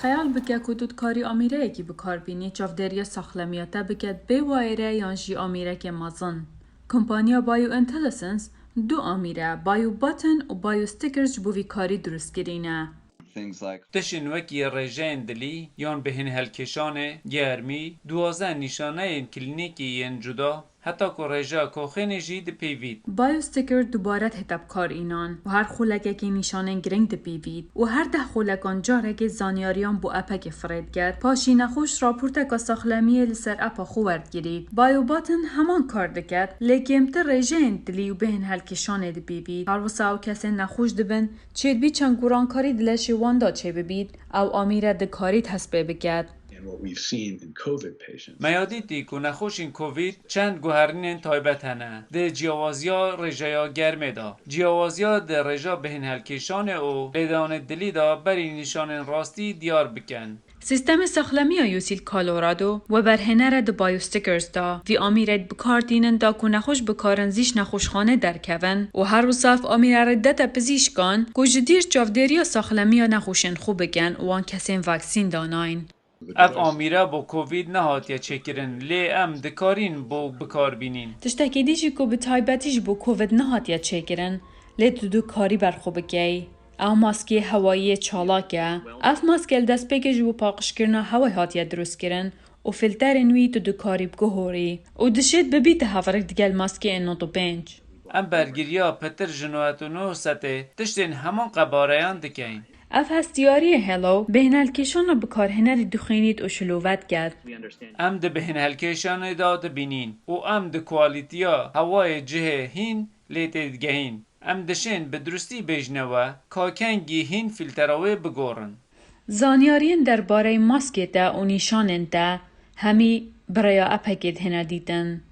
خیال بکه کدود کاری آمیره کی بکار بینی چافدریا ساخلمیاتا بکد به وایره یانجی آمیره که مازن. کمپانیا بایو انتلیسنس دو آمیره بایو باتن و بایو ستیکرز بوی کاری درست گرینه. تشین وکی رژین دلی یان بهن هلکشانه گرمی دوازه نشانه این کلینیکی ین جدا حتی که رژا کوخینی جید پیوید. بایو ستیکر دوباره هتاب کار اینان و هر خولگه که نشانه گرنگ ده پیوید و هر ده خولگان جاره که زانیاریان بو اپک فرید گرد پاشی نخوش راپورته که ساخلمیه لسر اپا خوارد گرید. بایو باتن همان کار دکد لیکمت رژین دلی و بهن هلکشانه ده پیوید. هر وسا او کسی نخوش دبن چید بی چند گوران کاری دلشی واندا چه ببید او آمیره ده کاری تسبه بگد. میادیتی که نخوش این کووید چند گوهرین تایبت هنه ده جیاوازیا رژایا گرمه دا جیاوازیا ده رژا بهن هلکشانه او لیدان دلی دا بری نشان راستی دیار بکن. سیستم ساخلمی یوسیل کالورادو و برهنه د بایو ستیکرز دا وی آمیرد بکار دینن دا که نخوش بکارن زیش نخوشخانه در کون و هر وصاف آمیره دتا پزیشکان که جدیر چافدریا ساخلمی نخوشن خوب بگن وان کسین واکسین داناین. اف آمیره با کووید نهاتیه چکرن لی ام دکارین با بکار بینین. تشتکی دیشی که به تایبتیش با کووید نهاتیه چکرن لی دو کاری بر خوب بگی. او ماسکی هوایی چالاکه. اف ماسکل دست بگج و پاقش کرنا هوای هاتیه درست کرن و فیلتر نوی دو کاری بگهوری و دشید ببیت هفرک دیگل ماسکی انو دو بینج. ام برگیریا پتر جنواتونو سته تشتین همان قباریان دکین. اف هستیاری هلو بهن هلکشان بکار هنر دخینید و شلووت کرد. ام ده بهن هلکشان داد بینین و ام ده کوالیتیا هوای جه هین لیتید گهین. ام دشین به درستی بجنوه کاکنگی هین فیلتراوی بگورن. زانیارین درباره ماسک ده و نیشانن ده همی برای اپکید هنر دیدن.